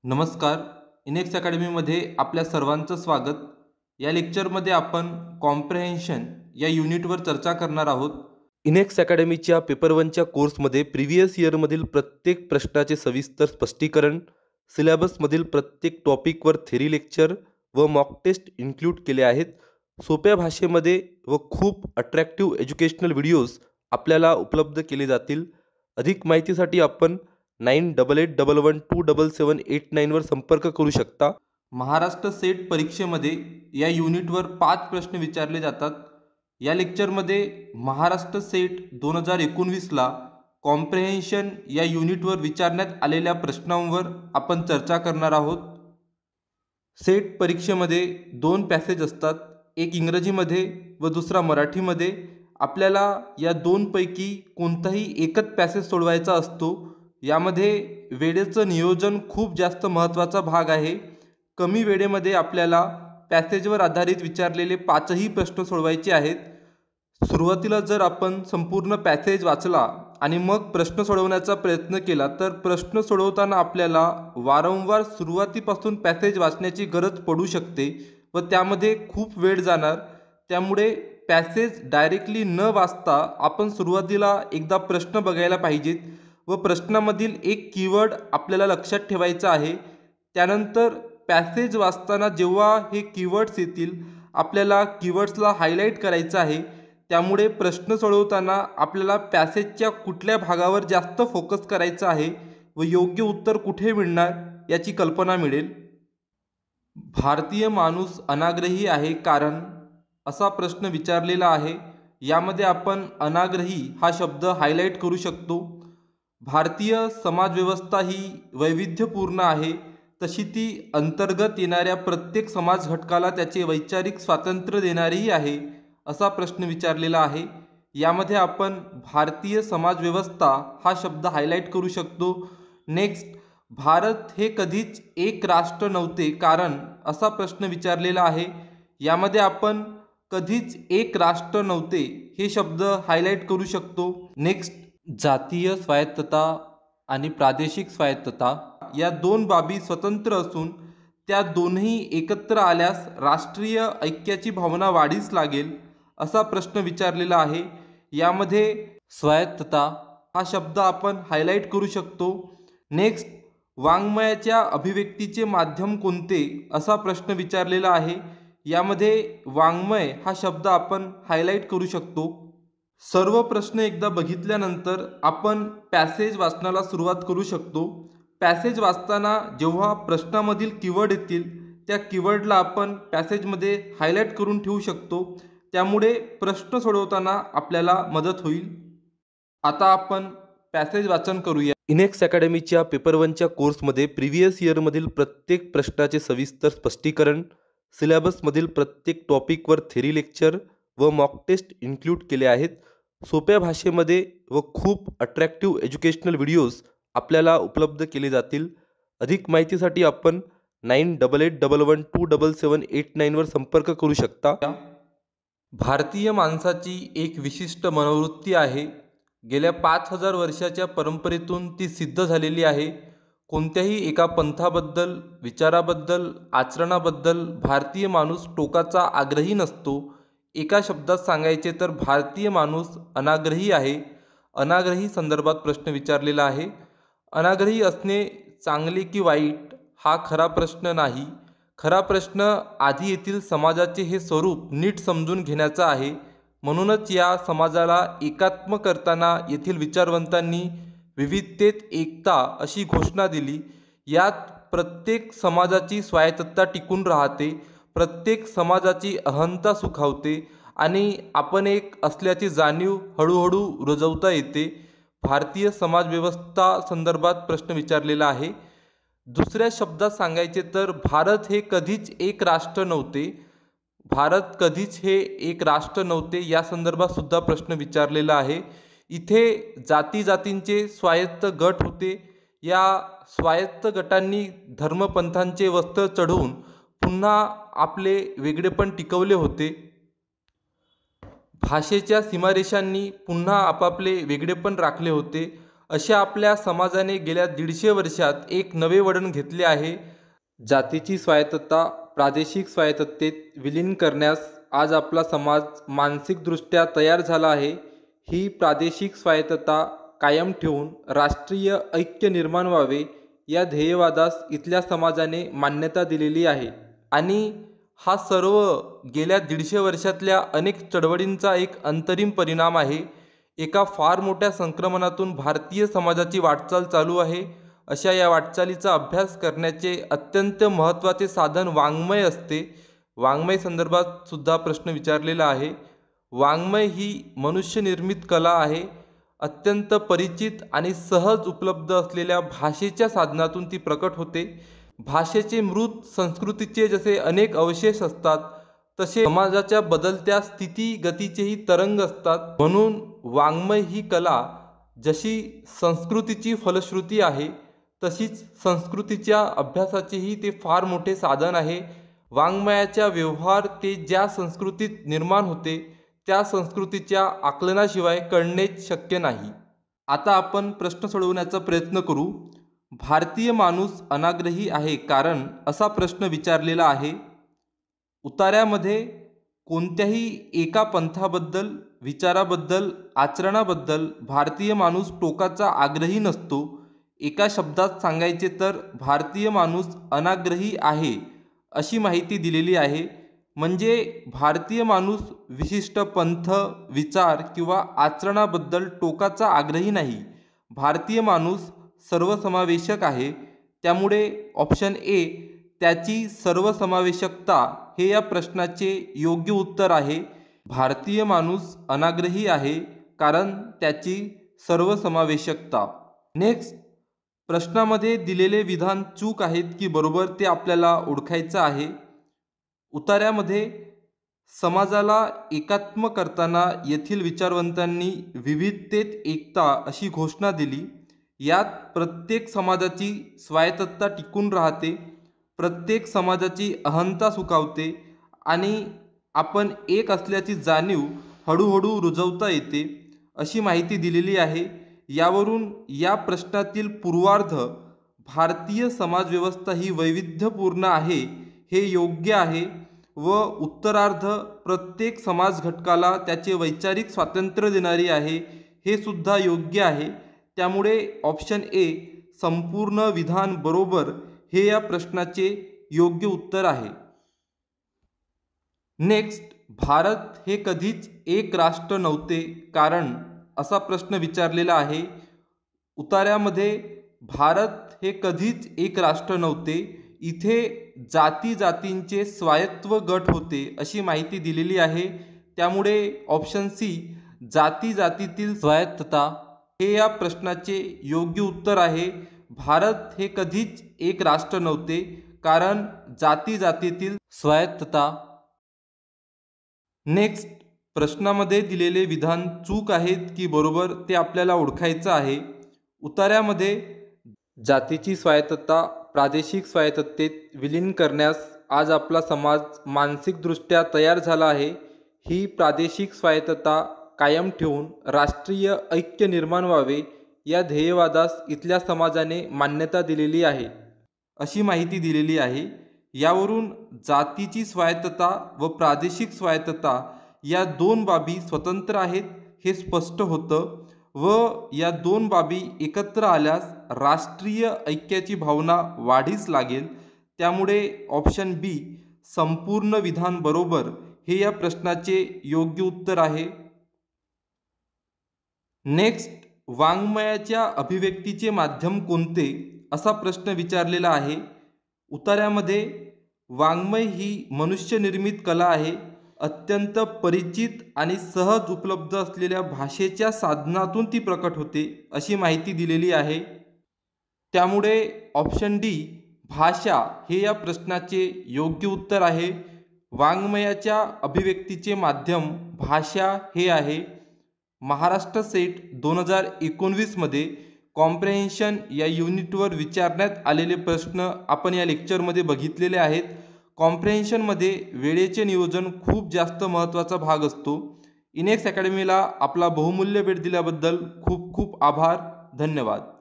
नमस्कार. इनेक्स अकॅडमीमध्ये आपल्या सर्वांचं स्वागत. या लेक्चरमध्ये आपण कॉम्प्रेहेन्शन या युनिटवर चर्चा करणार आहोत. इनेक्स अकॅडमीच्या पेपर 1च्या कोर्समध्ये प्रिव्हियस इयरमधील प्रत्येक प्रश्नाचे सविस्तर स्पष्टीकरण, सिलेबसमधील प्रत्येक टॉपिकवर थेरी लेक्चर व मॉक टेस्ट इन्क्लूड केले आहेत. सोप्या भाषेमध्ये व खूप अट्रॅक्टिव्ह एज्युकेशनल व्हिडिओज आपल्याला उपलब्ध केले जातील. अधिक माहितीसाठी आपण 9881127789 वर संपर्क करू शकता. महाराष्ट्र सेट परीक्षेमध्ये या युनिटवर 5 प्रश्न विचारले जातात. या लेक्चरमध्ये महाराष्ट्र सेट 2019ला कॉम्प्रेहेन्शन या युनिटवर विचारण्यात आलेल्या प्रश्नांवर आपण चर्चा करणार आहोत. सेट परीक्षेमध्ये 2 पॅसेज असतात, एक इंग्रजीमध्ये व दुसरा मराठीमध्ये. आपल्याला या दोनपैकी कोणताही एकच पॅसेज सोडवायचा असतो. यामध्ये वेळेचं नियोजन खूप जास्त महत्त्वाचा भाग आहे. कमी वेळेमध्ये आपल्याला पॅसेजवर आधारित विचारलेले 5ही प्रश्न सोडवायचे आहेत. सुरुवातीला जर आपण संपूर्ण पॅसेज वाचला आणि मग प्रश्न सोडवण्याचा प्रयत्न केला तर प्रश्न सोडवताना आपल्याला वारंवार सुरुवातीपासून पॅसेज वाचण्याची गरज पडू शकते व त्यामध्ये खूप वेळ जाणार. त्यामुळे पॅसेज डायरेक्टली न वाचता आपण सुरुवातीला एकदा प्रश्न बघायला पाहिजेत व प्रश्नामधील एक कीवर्ड आपल्याला लक्षात ठेवायचा आहे. त्यानंतर पॅसेज वाचताना जेव्हा हे कीवर्ड्स येतील आपल्याला कीवर्ड्सला हायलाईट करायचं आहे. त्यामुळे प्रश्न सोडवताना आपल्याला पॅसेजच्या कुठल्या भागावर जास्त फोकस करायचा आहे व योग्य उत्तर कुठे मिळणार याची कल्पना मिळेल. भारतीय माणूस अनाग्रही आहे कारण असा प्रश्न विचारलेला आहे. यामध्ये आपण अनाग्रही हा शब्द हायलाईट करू शकतो. भारतीय समाजव्यवस्था ही वैविध्यपूर्ण आहे, तशी ती अंतर्गत येणाऱ्या प्रत्येक समाज घटकाला त्याचे वैचारिक स्वातंत्र्य देणारीही आहे, असा प्रश्न विचारलेला आहे. यामध्ये आपण भारतीय समाजव्यवस्था हा शब्द हायलाईट करू शकतो. नेक्स्ट, भारत हे कधीच एक राष्ट्र नव्हते कारण असा प्रश्न विचारलेला आहे. यामध्ये आपण कधीच एक राष्ट्र नव्हते हे शब्द हायलाईट करू शकतो. नेक्स्ट, जातीय स्वायत्तता आणि प्रादेशिक स्वायत्तता या दोन बाबी स्वतंत्र असून त्या दोन्ही एकत्र आल्यास राष्ट्रीय ऐक्याची भावना वाढीस लागेल, असा प्रश्न विचारलेला आहे. यामध्ये स्वायत्तता हा शब्द आपण हायलाईट करू शकतो. नेक्स्ट, वाङ्मयाच्या अभिव्यक्तीचे माध्यम कोणते, असा प्रश्न विचारलेला आहे. यामध्ये वाङ्मय हा शब्द आपण हायलाईट करू शकतो. सर्व प्रश्न एकदा बघितल्यानंतर आपण पॅसेज वाचनाला सुरुवात करू शकतो. पॅसेज वाचताना जेव्हा प्रश्नामधील कीवर्ड येतील त्या कीवर्डला आपण पॅसेजमध्ये हायलाईट करून ठेवू शकतो. त्यामुळे प्रश्न सोडवताना आपल्याला मदत होईल. आता आपण पॅसेज वाचन करूया. इनेक्स अकॅडमीच्या पेपर 1च्या कोर्समध्ये प्रिव्हियस इयरमधील प्रत्येक प्रश्नाचे सविस्तर स्पष्टीकरण, सिलेबसमधील प्रत्येक टॉपिकवर थेरी लेक्चर व मॉक टेस्ट इन्क्लूड केले आहेत. सोप्या भाषेमध्ये व खूप अट्रॅक्टिव्ह एज्युकेशनल व्हिडिओज आपल्याला उपलब्ध केले जातील. अधिक माहितीसाठी आपण 9881127789 वर संपर्क करू शकता. भारतीय माणसाची एक विशिष्ट मनोवृत्ती आहे. गेल्या 5000 वर्षाच्या परंपरेतून ती सिद्ध झालेली आहे. कोणत्याही एका पंथाबद्दल, विचाराबद्दल, आचरणाबद्दल भारतीय माणूस टोकाचा आग्रही नसतो. एका शब्दात सांगायचे तर भारतीय माणूस अनाग्रही आहे. अनाग्रही संदर्भात प्रश्न विचारलेला आहे. अनाग्रही असणे चांगले की वाईट हा खरा प्रश्न नाही. खरा प्रश्न आधी येथील समाजाचे हे स्वरूप नीट समजून घेण्याचा आहे. म्हणूनच या समाजाला एकात्म करताना येथील विचारवंतांनी विविधतेत एकता अशी घोषणा दिली. यात प्रत्येक समाजाची स्वायत्तता टिकून राहते, प्रत्येक समाजाची अहंता सुखावते आणि आपण एक असल्याची जाणीव हळूहळू रुजवता येते. भारतीय समाजव्यवस्था संदर्भात प्रश्न विचारलेला आहे. दुसऱ्या शब्दात सांगायचे तर भारत हे कधीच एक राष्ट्र नव्हते. भारत कधीच हे एक राष्ट्र नव्हते या संदर्भात सुद्धा प्रश्न विचारलेला आहे. इथे जाती जातींचे स्वायत्त गट होते. या स्वायत्त गटांनी धर्मपंथांचे वस्त्र चढवून पुन्हा आपले वेगळेपण टिकवले होते. भाषेच्या सीमारेषांनी पुन्हा आपापले वेगळेपण राखले होते. अशा आपल्या समाजाने गेल्या 150 वर्षात एक नवे वळण घेतले आहे. जातीची स्वायत्तता प्रादेशिक स्वायत्ततेत विलीन करण्यास आज आपला समाज मानसिकदृष्ट्या तयार झाला आहे. ही प्रादेशिक स्वायत्तता कायम ठेवून राष्ट्रीय ऐक्य निर्माण व्हावे या ध्येयवादास इथल्या समाजाने मान्यता दिलेली आहे. आणि हा सर्व गेल्या 150 वर्षातल्या अनेक चळवळींचा एक अंतरिम परिणाम आहे. एका फार मोठ्या संक्रमणातून भारतीय समाजाची वाटचाल चालू आहे. अशा या वाटचालीचा अभ्यास करण्याचे अत्यंत महत्त्वाचे साधन वाङ्मय असते. वाङ्मय संदर्भात सुद्धा प्रश्न विचारलेला आहे. वाङ्मय ही मनुष्यनिर्मित कला आहे. अत्यंत परिचित आणि सहज उपलब्ध असलेल्या भाषेच्या साधनातून ती प्रकट होते. भाषेचे मृत संस्कृतीचे जसे अनेक अवशेष असतात तसे समाजाच्या बदलत्या स्थिती गतीचेही तरंग असतात. म्हणून वाङ्मय ही कला जशी संस्कृतीची फलश्रुती आहे तशीच संस्कृतीच्या अभ्यासाचेही ते फार मोठे साधन आहे. वाङ्मयाचा व्यवहार ते ज्या संस्कृतीत निर्माण होते त्या संस्कृतीच्या आकलनाशिवाय कळणेच शक्य नाही. आता आपण प्रश्न सोडवण्याचा प्रयत्न करू. भारतीय माणूस अनाग्रही आहे कारण असा प्रश्न विचारलेला आहे. उतार्यामध्ये कोणत्याही एका पंथाबद्दल, विचाराबद्दल, आचरणाबद्दल भारतीय माणूस टोकाचा आग्रही नसतो. एका शब्दात सांगायचे तर भारतीय माणूस अनाग्रही आहे अशी माहिती दिलेली आहे. म्हणजे भारतीय माणूस विशिष्ट पंथ, विचार किंवा आचरणाबद्दल टोकाचा आग्रही नाही. भारतीय माणूस सर्वसमावेशक आहे. त्यामुळे ऑप्शन ए त्याची सर्वसमावेशकता हे या प्रश्नाचे योग्य उत्तर आहे. भारतीय माणूस अनाग्रही आहे कारण त्याची सर्वसमावेशकता. नेक्स्ट, प्रश्नामध्ये दिलेले विधान चूक आहेत की बरोबर ते आपल्याला ओळखायचं आहे. उतार्यामध्ये समाजाला एकात्म करताना येथील विचारवंतांनी विविधतेत एकता अशी घोषणा दिली. यात प्रत्येक समाजाची स्वायत्तता टिकून राहते, प्रत्येक समाजाची अहंता सुखावते आणि आपण एक असल्याची जाणीव हळूहळू रुजवता येते अशी माहिती दिलेली आहे. यावरून या प्रश्नातील पूर्वार्ध भारतीय समाजव्यवस्था ही वैविध्यपूर्ण आहे हे योग्य आहे व उत्तरार्ध प्रत्येक समाज घटकाला त्याचे वैचारिक स्वातंत्र्य देणारी आहे हे सुद्धा योग्य आहे. त्यामुळे ऑप्शन ए संपूर्ण विधान बरोबर हे या प्रश्नाचे योग्य उत्तर आहे. नेक्स्ट, भारत हे कधीच एक राष्ट्र नव्हते कारण असा प्रश्न विचारलेला आहे. उतार्यामध्ये भारत हे कधीच एक राष्ट्र नव्हते, इथे जाती जातींचे स्वायत्व गट होते अशी माहिती दिलेली आहे. त्यामुळे ऑप्शन सी जाती जातीतील स्वायत्तता हे या प्रश्नाचे योग्य उत्तर आहे. भारत हे कधीच एक राष्ट्र नव्हते कारण जाती जातीतील स्वायत्तता. नेक्स्ट, प्रश्नामध्ये दिलेले विधान चूक आहेत की बरोबर ते आपल्याला ओळखायचं आहे. उतार्यामध्ये जातीची स्वायत्तता प्रादेशिक स्वायत्ततेत विलीन करण्यास आज आपला समाज मानसिकदृष्ट्या तयार झाला आहे. ही प्रादेशिक स्वायत्तता कायम ठेवून राष्ट्रीय ऐक्य निर्माण व्हावे या ध्येयवादास इथल्या समाजाने मान्यता दिलेली आहे अशी माहिती दिलेली आहे. यावरून जातीची स्वायत्तता व प्रादेशिक स्वायत्तता या दोन बाबी स्वतंत्र आहेत हे स्पष्ट होतं व या दोन बाबी एकत्र आल्यास राष्ट्रीय ऐक्याची भावना वाढीस लागेल. त्यामुळे ऑप्शन बी संपूर्ण विधान बरोबर हे या प्रश्नाचे योग्य उत्तर आहे. नेक्स्ट, वाङ्मयाच्या अभिव्यक्तीचे माध्यम कोणते असा प्रश्न विचारलेला आहे. उतार्यामध्ये वाङ्मय ही मनुष्यनिर्मित कला आहे. अत्यंत परिचित आणि सहज उपलब्ध असलेल्या भाषेच्या साधनातून ती प्रकट होते अशी माहिती दिलेली आहे. त्यामुळे ऑप्शन डी भाषा हे या प्रश्नाचे योग्य उत्तर आहे. वाङ्मयाच्या अभिव्यक्तीचे माध्यम भाषा हे आहे. महाराष्ट्र सेट 2019 मध्ये कॉम्प्रेहेन्शन या युनिटवर विचारण्यात आलेले प्रश्न आपण या लेक्चरमध्ये बघितलेले आहेत. कॉम्प्रेहेन्शनमध्ये वेळेचे नियोजन खूप जास्त महत्त्वाचा भाग असतो. इनेक्स अकॅडमीला आपला बहुमूल्य वेळ दिल्याबद्दल खूप खूप आभार. धन्यवाद.